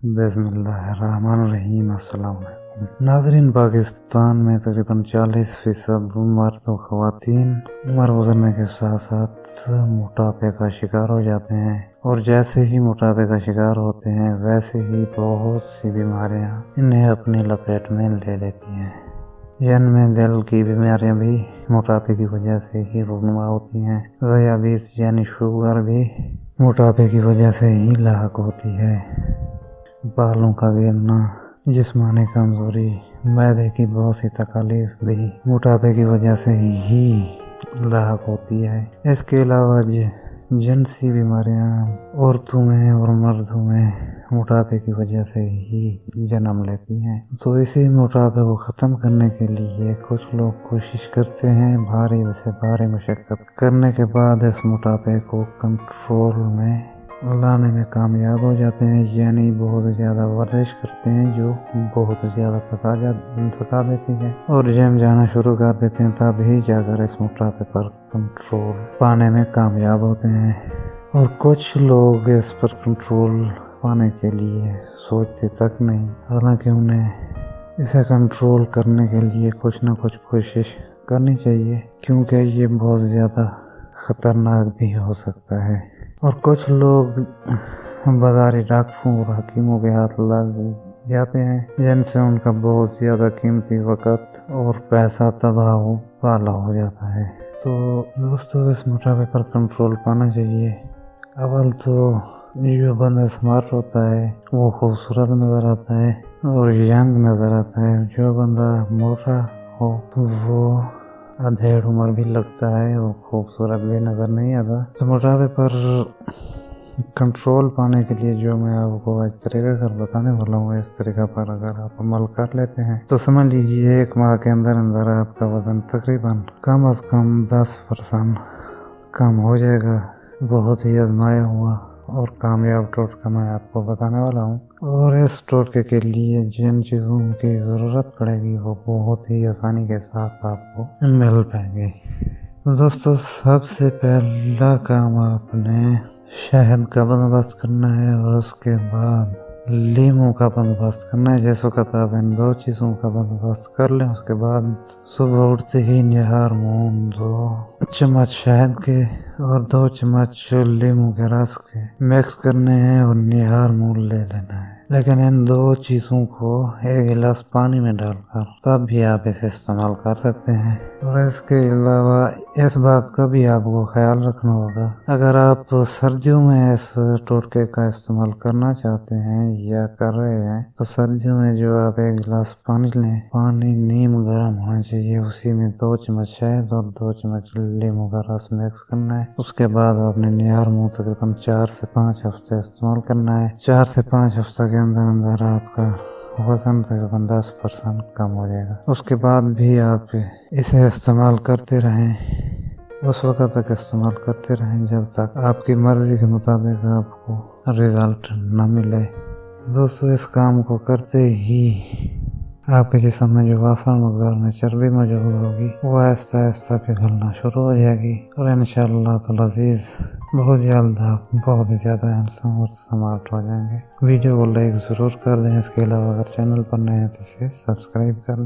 بسم اللہ الرحمن الرحیم۔ السلام علیکم ناظرین، پاکستان میں تقریباً 40% مرد و خواتین عمر گزرنے کے ساتھ ساتھ موٹاپے کا شکار ہو جاتے ہیں، اور جیسے ہی موٹاپے کا شکار ہوتے ہیں ویسے ہی بہت سی بیماریاں انہیں اپنی لپیٹ میں لے لیتی ہیں۔ ان میں دل کی بیماریاں بھی موٹاپے کی وجہ سے ہی رونما ہوتی ہیں۔ ذیابیطس یعنی شوگر بھی موٹاپے کی وجہ سے ہی لاحق ہوتی ہے۔ بالوں کا گرنا، جسمانی کمزوری، معدے کی بہت سی تکالیف بھی موٹاپے کی وجہ سے ہی لاحق ہوتی ہے۔ اس کے علاوہ جنسی بیماریاں عورتوں میں اور مردوں میں موٹاپے کی وجہ سے ہی جنم لیتی ہیں۔ تو اسی موٹاپے کو ختم کرنے کے لیے کچھ لوگ کوشش کرتے ہیں، بھاری سے بھاری مشقت کرنے کے بعد اس موٹاپے کو کنٹرول میں لانے میں کامیاب ہو جاتے ہیں، یعنی بہت زیادہ ورزش کرتے ہیں جو بہت زیادہ تھکا دیتی ہے، اور جم جانا شروع کر دیتے ہیں، تب ہی جا کر اس موٹاپے پر کنٹرول پانے میں کامیاب ہوتے ہیں۔ اور کچھ لوگ اس پر کنٹرول پانے کے لیے سوچتے تک نہیں، حالانکہ انہیں اسے کنٹرول کرنے کے لیے کچھ نہ کچھ کوشش کرنی چاہیے، کیونکہ یہ بہت زیادہ خطرناک بھی ہو سکتا ہے۔ اور کچھ لوگ بازاری ڈاکٹروں اور حکیموں کے ہاتھ لگ جاتے ہیں، جن سے ان کا بہت زیادہ قیمتی وقت اور پیسہ تباہ و برباد ہو جاتا ہے۔ تو دوستو، اس موٹاپے پر کنٹرول پانا چاہیے۔ اول تو جو بندہ سمارٹ ہوتا ہے وہ خوبصورت نظر آتا ہے اور ینگ نظر آتا ہے۔ جو بندہ موٹا ہو وہ ادھیڑ عمر بھی لگتا ہے اور خوبصورت بھی نظر نہیں آتا۔ تو موٹاپے پر کنٹرول پانے کے لیے جو میں آپ کو آج طریقہ کار بتانے والا ہوں، اس طریقہ پر اگر آپ عمل کر لیتے ہیں تو سمجھ لیجیے 1 ماہ کے اندر آپ کا وزن تقریباً کم از کم 10% کم ہو جائے گا۔ بہت ہی آزمایا ہوا اور کامیاب ٹوٹکا میں آپ کو بتانے والا ہوں، اور اس ٹوٹکے کے لیے جن چیزوں کی ضرورت پڑے گی وہ بہت ہی آسانی کے ساتھ آپ کو مل پائیں گے۔ دوستو، سب سے پہلا کام آپ نے شہد کا بندوبست کرنا ہے، اور اس کے بعد لیموں کا بندوبست کرنا ہے۔ جس وقت آپ ان 2 چیزوں کا بندوبست کر لیں، اس کے بعد صبح اٹھتے ہی نہار منہ 2 چمچ شہد کے اور 2 چمچ لیموں کے رس کے مکس کرنے ہیں اور نہار منہ لے لینا ہے۔ لیکن ان 2 چیزوں کو 1 گلاس پانی میں ڈال کر تب بھی آپ اسے استعمال کر سکتے ہیں۔ اور اس کے علاوہ اس بات کا بھی آپ کو خیال رکھنا ہوگا، اگر آپ سردیوں میں اس ٹوٹکے کا استعمال کرنا چاہتے ہیں یا کر رہے ہیں تو سردیوں میں جو آپ 1 گلاس پانی لیں، پانی نیم گرم ہونا چاہیے، اسی میں 2 چمچ شہد اور 2 چمچ لیموں کا رس مکس کرنا ہے۔ اس کے بعد آپ نے نہار منہ تقریباً 4 سے 5 ہفتے استعمال کرنا ہے۔ 4 سے 5 ہفتہ کے اندر آپ کا وزن تقریباً 10% کم ہو جائے گا۔ اس کے بعد بھی آپ اسے استعمال کرتے رہیں، اس وقت تک استعمال کرتے رہیں جب تک آپ کی مرضی کے مطابق آپ کو رزلٹ نہ ملے۔ دوستو، اس کام کو کرتے ہی آپ کے جسم میں جو وافر مقدار میں چربی موجود ہوگی وہ آہستہ آہستہ پگھلنا شروع ہو جائے گی، اور انشاءاللہ العزیز بہت جلد آپ بہت زیادہ ہینڈسم اور سمارٹ ہو جائیں گے۔ ویڈیو کو لائک ضرور کر دیں، اس کے علاوہ اگر چینل پر نئے ہیں تو اسے سبسکرائب کر دیں۔